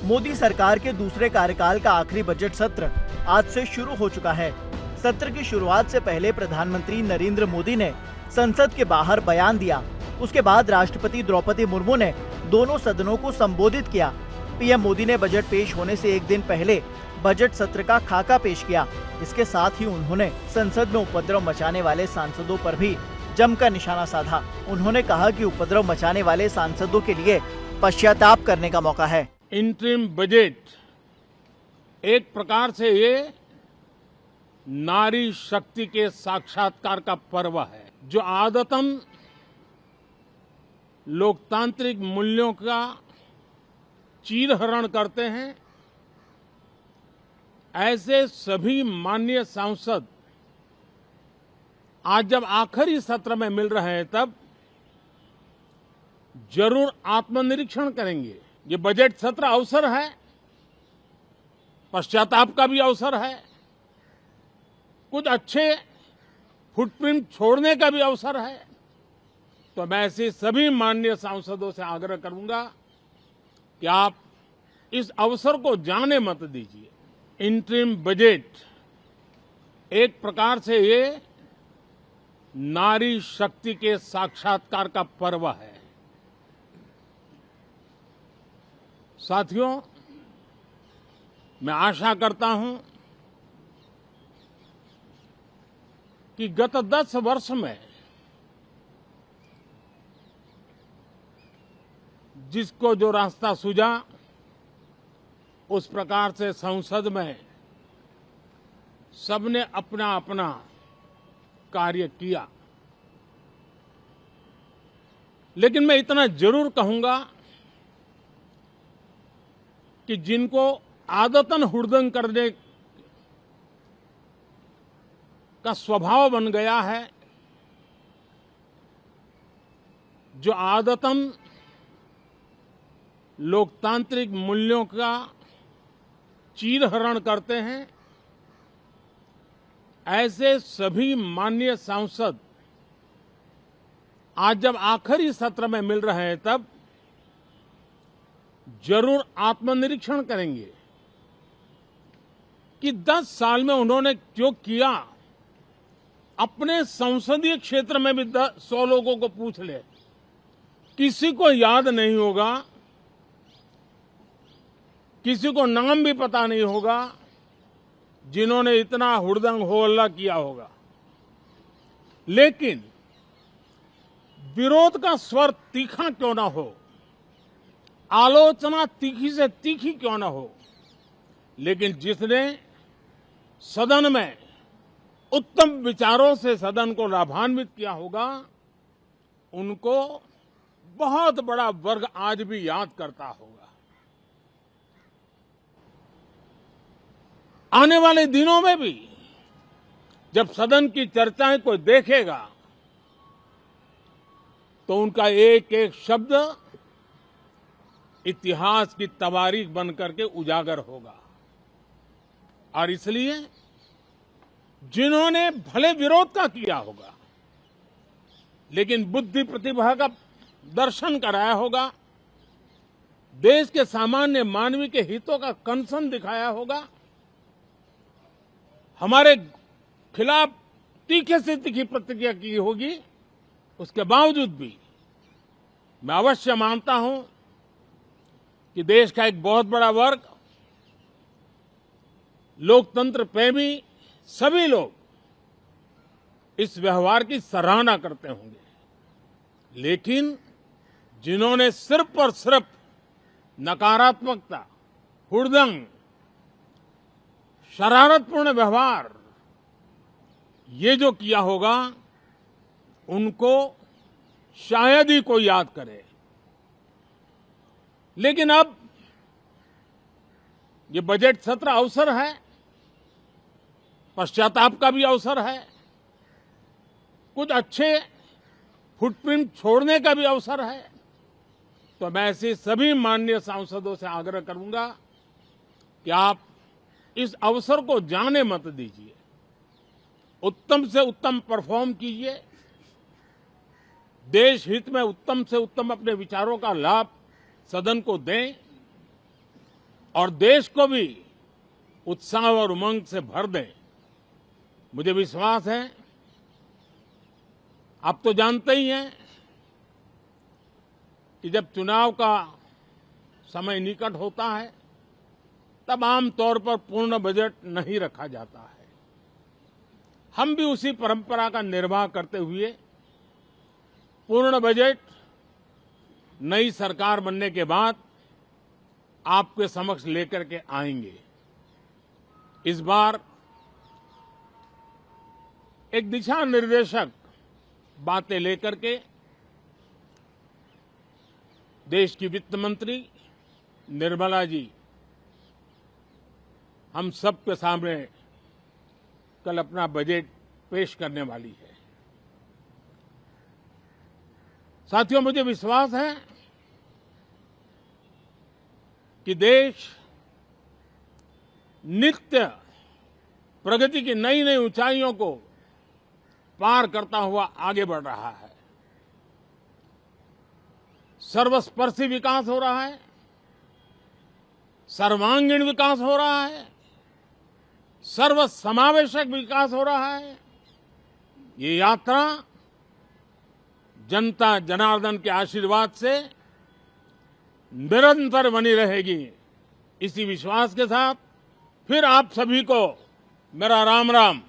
मोदी सरकार के दूसरे कार्यकाल का आखिरी बजट सत्र आज से शुरू हो चुका है। सत्र की शुरुआत से पहले प्रधानमंत्री नरेंद्र मोदी ने संसद के बाहर बयान दिया। उसके बाद राष्ट्रपति द्रौपदी मुर्मू ने दोनों सदनों को संबोधित किया। पीएम मोदी ने बजट पेश होने से एक दिन पहले बजट सत्र का खाका पेश किया। इसके साथ ही उन्होंने संसद में उपद्रव मचाने वाले सांसदों पर भी जमकर निशाना साधा। उन्होंने कहा कि उपद्रव मचाने वाले सांसदों के लिए पश्चाताप करने का मौका है। इंटरिम बजट एक प्रकार से ये नारी शक्ति के साक्षात्कार का पर्व है, जो आदतन लोकतांत्रिक मूल्यों का चीरहरण करते हैं। ऐसे सभी माननीय सांसद आज जब आखिरी सत्र में मिल रहे हैं, तब जरूर आत्मनिरीक्षण करेंगे। ये बजट सत्र अवसर है, पश्चाताप का भी अवसर है, कुछ अच्छे फुटप्रिंट छोड़ने का भी अवसर है। तो मैं ऐसे सभी माननीय सांसदों से आग्रह करूंगा कि आप इस अवसर को जाने मत दीजिए। इंटरिम बजट एक प्रकार से ये नारी शक्ति के साक्षात्कार का पर्व है। साथियों, मैं आशा करता हूं कि गत 10 वर्ष में जिसको जो रास्ता सूझा, उस प्रकार से संसद में सबने अपना अपना कार्य किया। लेकिन मैं इतना जरूर कहूंगा कि जिनको आदतन हुड़दंग करने का स्वभाव बन गया है, जो आदतन लोकतांत्रिक मूल्यों का चीरहरण करते हैं, ऐसे सभी माननीय सांसद आज जब आखिरी सत्र में मिल रहे हैं, तब जरूर आत्मनिरीक्षण करेंगे कि 10 साल में उन्होंने जो किया। अपने संसदीय क्षेत्र में भी 100 लोगों को पूछ ले, किसी को याद नहीं होगा, किसी को नाम भी पता नहीं होगा जिन्होंने इतना हुड़दंग हो हल्ला किया होगा। लेकिन विरोध का स्वर तीखा क्यों ना हो, आलोचना तीखी से तीखी क्यों ना हो, लेकिन जिसने सदन में उत्तम विचारों से सदन को लाभान्वित किया होगा, उनको बहुत बड़ा वर्ग आज भी याद करता होगा। आने वाले दिनों में भी जब सदन की चर्चाएं कोई देखेगा, तो उनका एक एक शब्द इतिहास की तवारीख बन करके उजागर होगा। और इसलिए जिन्होंने भले विरोध का किया होगा, लेकिन बुद्धि प्रतिभा का दर्शन कराया होगा, देश के सामान्य मानवी के हितों का कंसर्न दिखाया होगा, हमारे खिलाफ तीखे से तीखी प्रतिक्रिया की होगी, उसके बावजूद भी मैं अवश्य मानता हूं कि देश का एक बहुत बड़ा वर्ग, लोकतंत्र प्रेमी सभी लोग इस व्यवहार की सराहना करते होंगे। लेकिन जिन्होंने सिर्फ और सिर्फ नकारात्मकता, हुड़दंग, शरारतपूर्ण व्यवहार, ये जो किया होगा, उनको शायद ही कोई याद करे। लेकिन अब ये बजट सत्र अवसर है, पश्चाताप का भी अवसर है, कुछ अच्छे फुटप्रिंट छोड़ने का भी अवसर है। तो मैं ऐसे सभी माननीय सांसदों से आग्रह करूंगा कि आप इस अवसर को जाने मत दीजिए। उत्तम से उत्तम परफॉर्म कीजिए, देश हित में उत्तम से उत्तम अपने विचारों का लाभ सदन को दें। और देश को भी उत्साह और उमंग से भर दें। मुझे विश्वास है, आप तो जानते ही हैं कि जब चुनाव का समय निकट होता है तब आमतौर पर पूर्ण बजट नहीं रखा जाता है। हम भी उसी परंपरा का निर्वाह करते हुए पूर्ण बजट नई सरकार बनने के बाद आपके समक्ष लेकर के आएंगे। इस बार एक दिशा निर्देशक बातें लेकर के देश की वित्त मंत्री निर्मला जी हम सबके सामने कल अपना बजट पेश करने वाली है। साथियों, मुझे विश्वास है कि देश नित्य प्रगति की नई नई ऊंचाइयों को पार करता हुआ आगे बढ़ रहा है। सर्वस्पर्शी विकास हो रहा है, सर्वांगीण विकास हो रहा है, सर्वसमावेशक विकास हो रहा है। ये यात्रा जनता जनार्दन के आशीर्वाद से निरंतर बनी रहेगी। इसी विश्वास के साथ फिर आप सभी को मेरा राम राम।